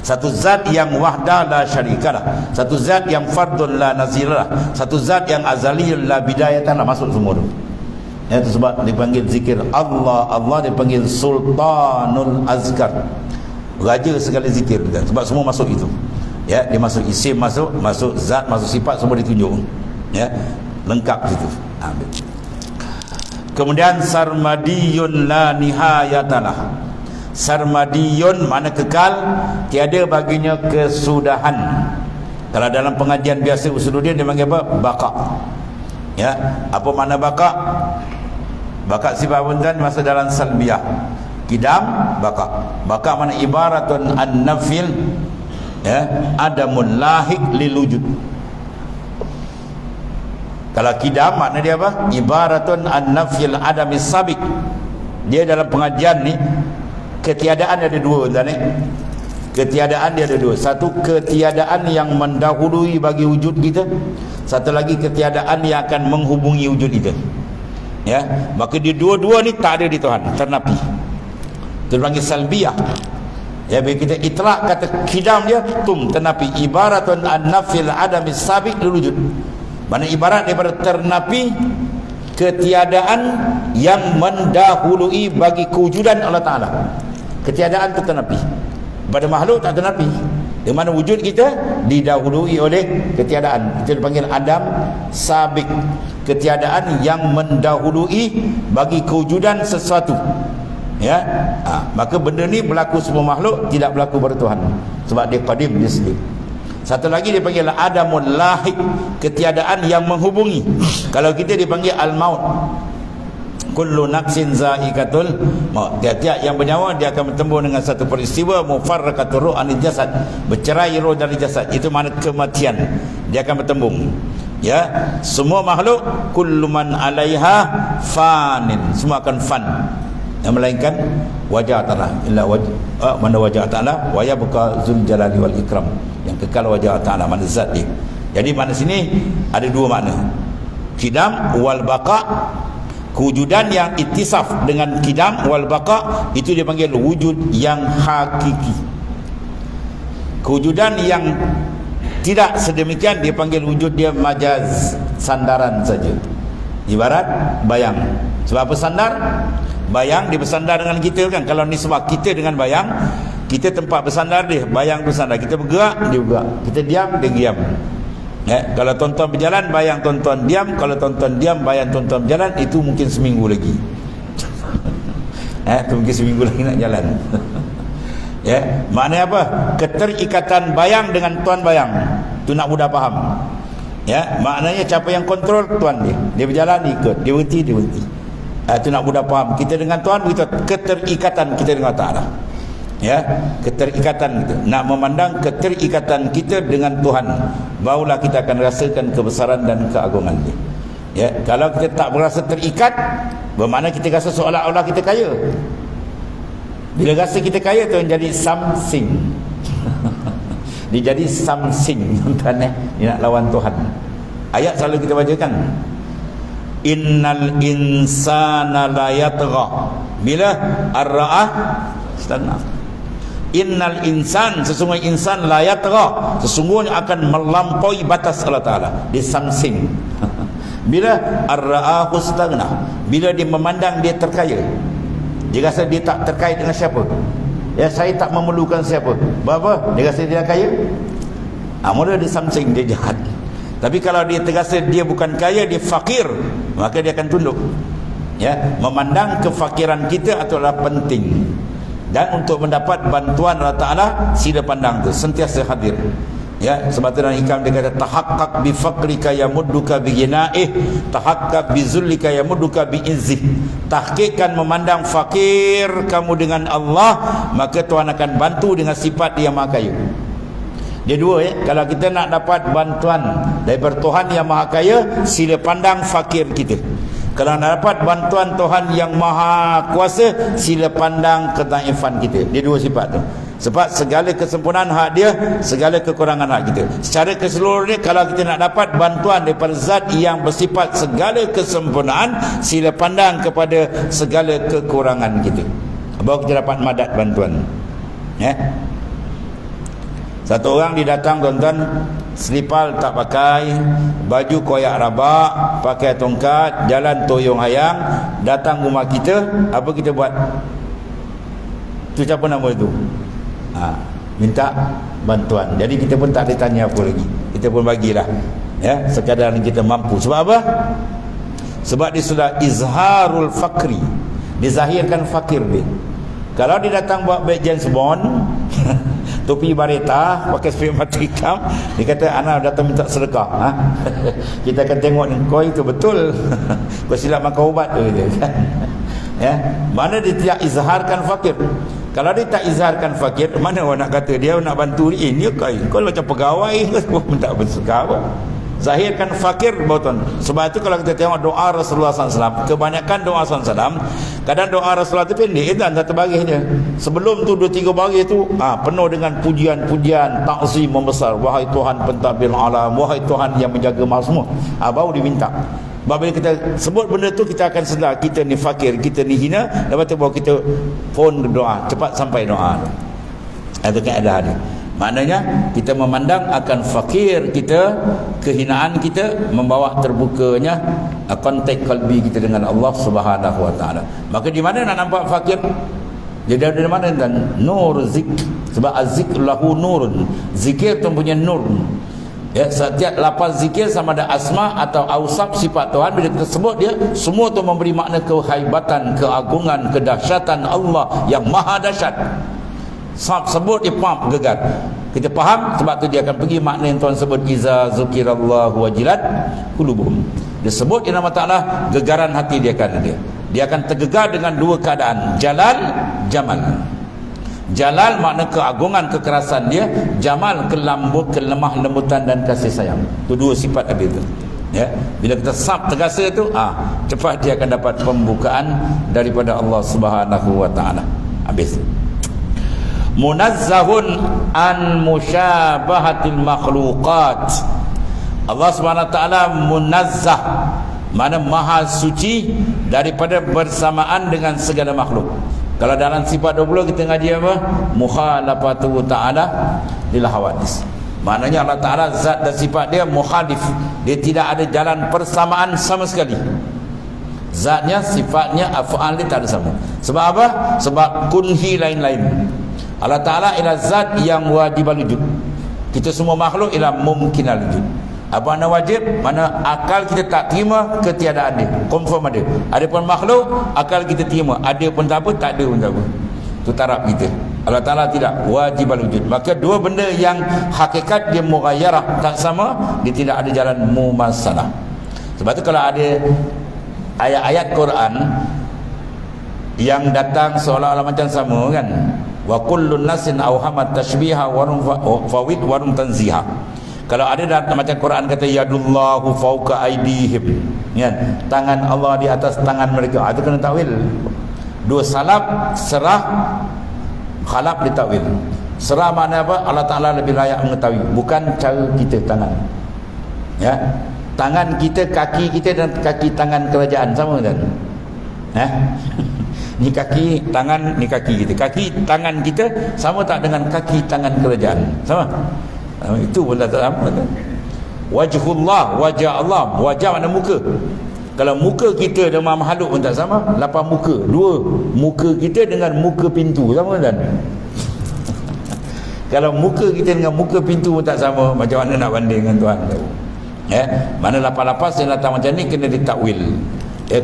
satu zat yang wahdah la syarikalah, satu zat yang fardun la naziralah, satu zat yang azaliyun la bidayatan, masuk semua tu. Ya, itu sebab dipanggil zikir Allah. Allah dipanggil sultanul azkar, raja segala zikir, sebab semua masuk itu. Ya, dia masuk isim, masuk zat, masuk sifat, semua ditunjuk. Ya, lengkap situ. Ambil. Kemudian sarmadiyun la nihayatalah. Sarmadiyun makna kekal, tiada baginya kesudahan. Kalau dalam pengajian biasa usuluddin dia panggil apa? Baqa. Ya, apa makna baqa? Baqa sifat buntan masuk dalam salbiyah. Kidam baqa. Baqa makna ibaratun an-nafil, ya, adamun lahik lil wujud. Kalau kidam makna dia apa? Ibaratun an-nafil adamis sabiq. Dia dalam pengajian ni ketiadaan ada dua, tuan ni. Ketiadaan dia ada dua. Satu ketiadaan yang mendahului bagi wujud kita, satu lagi ketiadaan yang akan menghubungi wujud kita. Ya, maka dia dua-dua ni tak ada di Tuhan, ternapi. Itu dipanggil salbiyah. Ya, bila kita itlaq kata kidam dia ternapi, ibaratun an-nafil adamis sabiq lil wujud. Mana ibarat daripada ternapi ketiadaan yang mendahului bagi kewujudan Allah Ta'ala. Ketiadaan itu ternapi. Pada makhluk tak ternapi. Di mana wujud kita didahului oleh ketiadaan. Itu dipanggil adam sabik. Ketiadaan yang mendahului bagi kewujudan sesuatu. Ya, maka benda ni berlaku semua makhluk, tidak berlaku pada Tuhan. Sebab dia qadim, dia sendiri. Satu lagi dipanggil adamul lahik, ketiadaan yang menghubungi. Kalau kita dipanggil al-maut. Kullu nafsin za'iqatul maut. Tiap-tiap yang bernyawa dia akan bertemu dengan satu peristiwa mufarraqatur ruh anil jasad, bercerai roh dari jasad. Itu makna kematian. Dia akan bertembung. Ya, semua makhluk kullu man 'alaiha fanin, semua akan fan. Yang melainkan wajah ta'ala, illa mana wajah ta'ala wa yabqa zul jalali wal ikram, yang kekal wajah ta'ala, mana zat dia. Jadi mana sini ada dua makna, kidam wal baqa. Kewujudan yang ittisaf dengan kidam wal baqa itu dipanggil wujud yang hakiki. Kewujudan yang tidak sedemikian dipanggil wujud dia majaz, sandaran saja. Ibarat bayang. Sebab apa sandar? Bayang dia bersandar dengan kita kan. Kalau ni sebab kita dengan bayang, kita tempat bersandar dia, bayang bersandar. Kita bergerak, dia bergerak. Kita diam, dia diam. Ya, kalau tonton berjalan, bayang tonton diam. Kalau tonton diam, bayang tonton berjalan. Itu mungkin seminggu lagi. Itu mungkin seminggu lagi nak jalan. Ya, maknanya apa? Keterikatan bayang dengan tuan bayang. Tu nak mudah faham. Ya, maknanya siapa yang kontrol tuan dia. Dia berjalan ikut, dia berhenti dia berhenti. Itu nak mudah faham. Kita dengan tuan begitu, keterikatan kita dengan Taala. Ya, keterikatan kita. Nak memandang keterikatan kita dengan Tuhan, barulah kita akan rasakan kebesaran dan keagungan dia. Ya, kalau kita tak merasa terikat, bermakna kita rasa seolah-olah kita kaya. Bila rasa kita kaya tu jadi something. Dia jadi something, tuan dia nak lawan Tuhan. Ayat selalu kita bacakan. Innal insana la yatgha bila ar-ra'ah istana. Innal insan, sesungguhnya insan la yatgha, sesungguhnya akan melampaui batas Allah Taala. Dia something. Bila ar-ra'ahu istana, bila dia memandang dia terkaya. Dia rasa dia tak terkait dengan siapa. Ya, saya tak memerlukan siapa. Apa? Dia rasa dia kaya. Mula dia something, dia jahat. Tapi kalau dia terasa dia bukan kaya, dia fakir, maka dia akan tunduk. Ya, memandang kefakiran kita adalah penting. Dan untuk mendapat bantuan Allah Ta'ala, sila pandang tu sentiasa hadir. Ya, sebab tu dalam hikam dia kata tahaqqaq bi faqrika yamudduka bi ghinaih, tahaqqaq bi zullika yamudduka bi izzih. Tahqiqkan memandang fakir kamu dengan Allah, maka Tuhan akan bantu dengan sifat Dia Maha Kaya. Dia dua ya. Kalau kita nak dapat bantuan daripada Tuhan yang Maha Kaya, sila pandang fakir kita. Kalau nak dapat bantuan Tuhan yang Maha Kuasa, sila pandang kedaifan kita. Dia dua sifat tu. Sebab segala kesempurnaan hak dia, segala kekurangan hak kita. Secara keseluruhannya, kalau kita nak dapat bantuan daripada zat yang bersifat segala kesempurnaan, sila pandang kepada segala kekurangan kita, baru kita dapat madat bantuan. Ya. Satu orang dia datang, tuan-tuan, selipal tak pakai, baju koyak rabak, pakai tongkat, jalan toyong hayang, datang rumah kita. Apa kita buat? Tu siapa nama itu? Minta bantuan. Jadi kita pun tak ditanya apa lagi, kita pun bagilah, ya, sekadar kita mampu. Sebab apa? Sebab dia sudah izharul fakri, dizahirkan fakir dia. Kalau dia datang buat beg James Bond topi bareta, pakai spray mata hitam, dia kata ana datang minta sedekah. Kita akan tengok kau itu betul kau silap makan ubat tu dia. Ya, mana dia tidak izharkan fakir. Kalau dia tak izharkan fakir, mana orang nak kata dia nak bantu dia? Dia kau macam pegawai kau minta bersedekah apa? Zahirkan fakir, betul. Sebab itu kalau kita tengok doa Rasulullah SAW, kebanyakan doa SAW, kadang doa Rasulullah itu pendek dan satu baris dia. Sebelum tu 2-3 baris tu penuh dengan pujian-pujian, takzim membesar. Wahai Tuhan pentadbir alam, wahai Tuhan yang menjaga mahal semua. Baru diminta. Sebab bila kita sebut benda tu, kita akan sedar kita ni fakir, kita ni hina. Lepas tu baru kita phone doa, cepat sampai doa. Itu keadaan dia. Maknanya kita memandang akan fakir kita, kehinaan kita, membawa terbukanya kontak kalbi kita dengan Allah Subhanahu Wa Taala. Maka di mana nak nampak fakir? Jadi dari mana? Dan nur zik. Sebab az-zikr lahu nurun. Zikir tu punya nur. Ya, setiap lafaz zikir sama ada asma atau ausaf sifat Tuhan, bila kita sebut dia, semua tu memberi makna kehaibatan, keagungan, kedahsyatan Allah yang maha dahsyat. Sebut dia faham, gegar. Kita faham, sebab tu dia akan pergi makna yang Tuhan sebut iza zukirallahu wajilat qulubuhum. Dia sebut dia nama Ta'ala, gegaran hati dia akan ada. Dia akan tergegar dengan dua keadaan, jalal, jamal. Jalal makna keagungan, kekerasan dia. Jamal kelambut, kelemah lembutan dan kasih sayang. Itu dua sifat ada itu. Ya, bila kita sab terasa tu, cepat dia akan dapat pembukaan daripada Allah Subhanahu Wa Taala. Habis. Munazzahun an musyabahatil makhluqat. Allah Subhanahu Wa Taala munazzah, mana maha suci daripada bersamaan dengan segala makhluk. Kalau dalam sifat 20 kita ngaji apa? Mukhalafatu ta'ala lil hawadis. Maknanya Allah Ta'ala zat dan sifat dia mukhalif. Dia tidak ada jalan persamaan sama sekali. Zatnya, sifatnya, af'al dia tak ada sama. Sebab apa? Sebab kunhi lain-lain. Allah Ta'ala ialah zat yang wajib wujud. Kita semua makhluk ialah mungkin wujud. Apa mana wajib? Mana akal kita tak terima ketiadaan dia, confirm ada. Ada pun makhluk akal kita terima, ada pun tak apa, tak ada pun tak apa. Itu taraf kita. Allah Ta'ala tidak, wajib al-wujud. Maka dua benda yang hakikat dia mughayyarah, tak sama, dia tidak ada jalan mumasalah. Sebab tu kalau ada ayat-ayat Quran yang datang seolah-olah macam sama kan, wa kullun nasin awhamat tashbiha warum fawid warum tanziha. Kalau ada dalam macam Quran kata yadullahu fauqa aidihim, kan, tangan Allah di atas tangan mereka, itu kena takwil. Dua salaf, serah, khalaf ditakwil. Serah makna apa? Allah Ta'ala lebih layak mengetahui, bukan cara kita tangan, ya. Tangan kita, kaki kita dan kaki tangan kerajaan sama kan? Ni kaki tangan, ni kaki kita. Kaki tangan kita sama tak dengan kaki tangan kerajaan? Sama? Itu pun tak sama kan? Wajhullah, wajah Allah, wajah makna muka. Kalau muka kita dengan makhluk pun tak sama. 8 muka, 2 muka kita dengan muka pintu sama kan? Kalau muka kita dengan muka pintu pun tak sama, macam mana nak banding dengan Tuhan? Mana lapas-lapas yang datang macam ni kena ditakwil.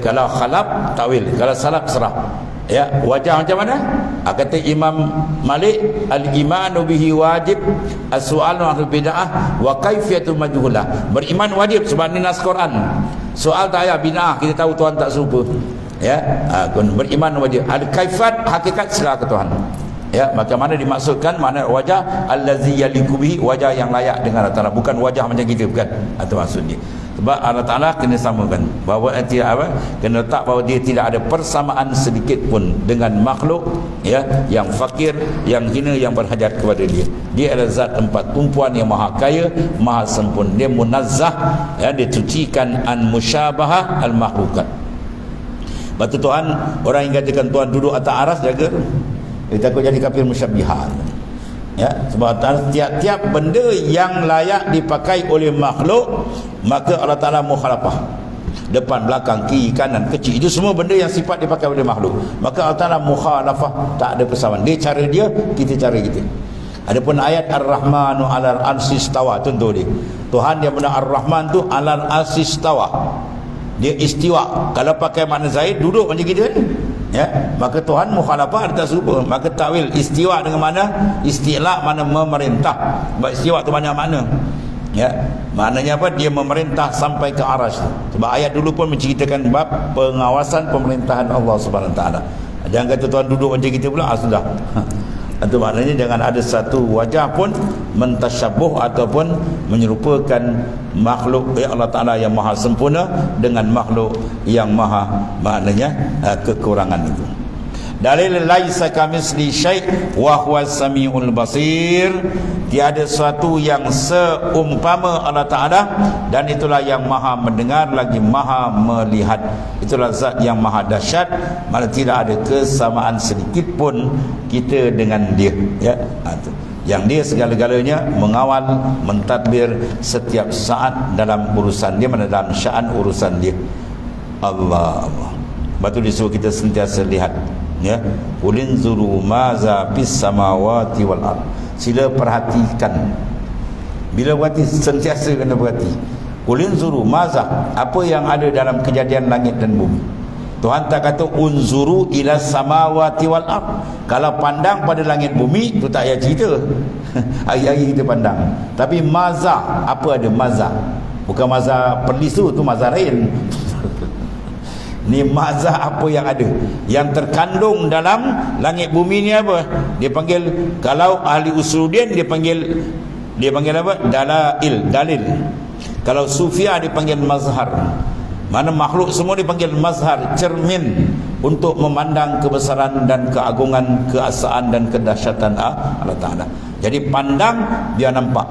Kalau khalaf takwil, kalau salaf serah. Wajah macam mana? Kata Imam Malik, al-imanu bihi wajib, as-su'alu anil bid'ah wa kaifiyatul majhulah. Beriman wajib sebab ni nas Quran. Soal tak payah bid'ah, kita tahu Tuhan tak serupa. Beriman wajib. Al-kaifat, hakikat serah ke Tuhan. Macam mana dimaksudkan makna wajah allazi yaliqu bihi, wajah yang layak dengan Allah Ta'ala, bukan wajah macam kita, bukan. Itu maksudnya. Sebab Allah Ta'ala kena samakan bahawa kena letak bahawa dia tidak ada persamaan sedikit pun dengan makhluk yang fakir, yang hina, yang berhajat kepada dia. Dia adalah zat empat tumpuan yang maha kaya, maha sempurna. Dia munazzah, dia sucikan an musyabahah al makhlukat. Batu Tuhan, orang yang katakan Tuhan duduk atas aras, jaga, dia takut jadi kafir musyabbihan. Sebab tiap-tiap benda yang layak dipakai oleh makhluk, maka Allah Ta'ala mukhalafah. Depan, belakang, kiri, kanan, kecil, itu semua benda yang sifat dipakai oleh makhluk, maka Allah Ta'ala mukhalafah, tak ada persamaan. Dia cara dia, kita cara kita. Adapun ayat Ar-Rahmanu 'alal 'arsy istawa, contoh dia, Tuhan yang benar Ar-Rahman tu 'alal 'arsy istawa, dia istiwa. Kalau pakai makna zaid, duduk macam kita ni, maka Tuhan mukhalafah, ada tak serupa. Maka takwil istiwa dengan mana? Isti'la mana memerintah. Sebab istiwa tu banyak makna. Maknanya apa? Dia memerintah sampai ke arasy. Sebab ayat dulu pun menceritakan bab pengawasan pemerintahan Allah Subhanahu Wa Taala. Jangan kata Tuhan duduk macam kita pula, sudah. Itu maknanya jangan ada satu wajah pun mentasyabuh ataupun menyerupakan makhluk Allah Ta'ala yang maha sempurna dengan makhluk yang maha, maknanya kekurangan itu. Dalil laisa kamitsli syai' wa huwas samiul basir. Tiada sesuatu yang seumpama Allah Ta'ala, dan itulah yang maha mendengar lagi maha melihat. Itulah zat yang maha dahsyat, mana tidak ada kesamaan sedikit pun kita dengan dia. Yang dia segala-galanya mengawal, mentadbir setiap saat dalam urusan dia, mana dalam sya'an urusan dia. Allah. Sebab tu disuruh kita sentiasa lihat. Ulin zuru maza bis samawati wal ard. Sila perhatikan. Bila berhati, sentiasa kena berhati. Ulin zuru maza, apa yang ada dalam kejadian langit dan bumi. Tuhan tak kata unzuru ila samawati wal ard. Kalau pandang pada langit bumi, tu tak payah cerita. Hari-hari kita pandang. Tapi maza, apa ada maza? Bukan maza perlis tu maza lain. Ni maza, apa yang ada, yang terkandung dalam langit bumi ni apa? Dia panggil, kalau ahli usuluddin dia panggil apa? Dalil. Kalau sufia dipanggil mazhar. Mana makhluk semua dipanggil mazhar, cermin untuk memandang kebesaran dan keagungan, keasaan dan kedahsyatan Allah Ta'ala. Jadi pandang dia nampak.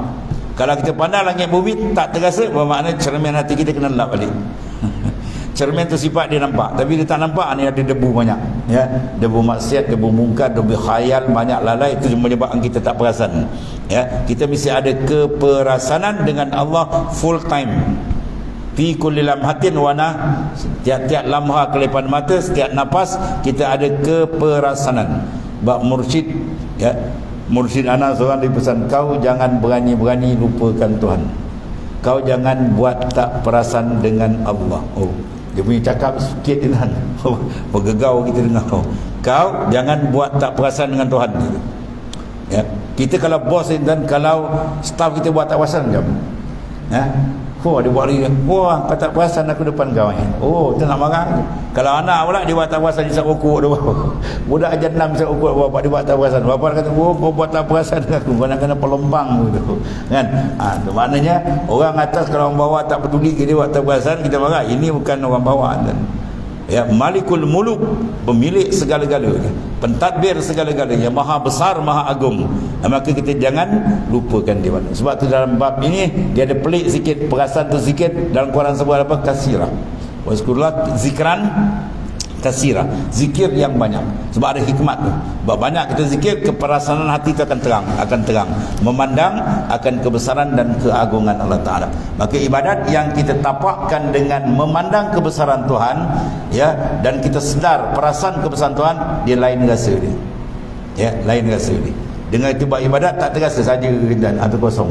Kalau kita pandang langit bumi tak terasa, bermakna cermin hati kita kena lap balik. Cermin tu sifat dia nampak, tapi dia tak nampak, ni ada debu banyak, debu maksiat, debu mungkar, debu khayal, banyak lalai. Itu menyebabkan kita tak perasan. Kita mesti ada keperasanan dengan Allah full time. Fi kulli lamhatin wa na, tiap-tiap lamha kelipan mata, setiap nafas kita ada keperasanan. Bab mursyid, mursyid ana seorang dipesan, kau jangan berani-berani lupakan Tuhan. Kau jangan buat tak perasan dengan Allah. Dia punya cakap sikit dengan bergegau kita dengar. Kau jangan buat tak perasan dengan Tuhan. Ya, kita kalau bos dan kalau staff kita buat tak perasan jam. Ya. Oh, dia buat lagi. Wah, kau tak perasan aku depan kawan. Oh, dia nak marah. Kalau anak pula dia buat tak perasan, dia rokok dia. Budak ajar 6 dia rokok bapak dia buat tak perasan. Bapak kata, "Oh, kau buat tak perasan aku. Kau nak kena pelompang gitu." Kan? Itu maknanya orang atas kalau orang bawah tak peduli dia buat tak perasan, kita marah. Ini bukan orang bawah kan. Ya, Malikul Muluk, pemilik segala-galanya, pentadbir segala-galanya, maha besar, maha agung. Maka kita jangan lupakan dia. Sebab tu dalam bab ini dia ada pelik sikit, perasaan tu sikit. Dalam Quran sebut apa? Kasirah. Wazkurullah zikran kasirah, zikir yang banyak. Sebab ada hikmat tu. Sebab banyak kita zikir, keperasaan hati itu akan terang, memandang akan kebesaran dan keagungan Allah Ta'ala. Maka ibadat yang kita tapakkan dengan memandang kebesaran Tuhan, ya, dan kita sedar perasaan kebesaran Tuhan, dia lain rasa dia. Ya, lain rasa dia. Dengan itu buat ibadat tak terasa saja dan atau kosong.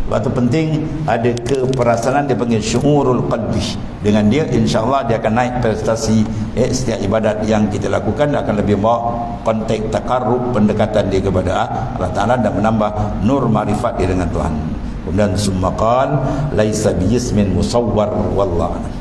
Sebab itu penting ada keperasaan, dia panggil syu'urul qalbi. Dengan dia insya-Allah dia akan naik prestasi. Setiap ibadat yang kita lakukan akan lebih bawa konteks takarrub, pendekatan dia kepada Allah Ta'ala, dan menambah nur marifat dia dengan Tuhan. Kemudian summa qala laisa bi jismin musawwar wallahu a'lam.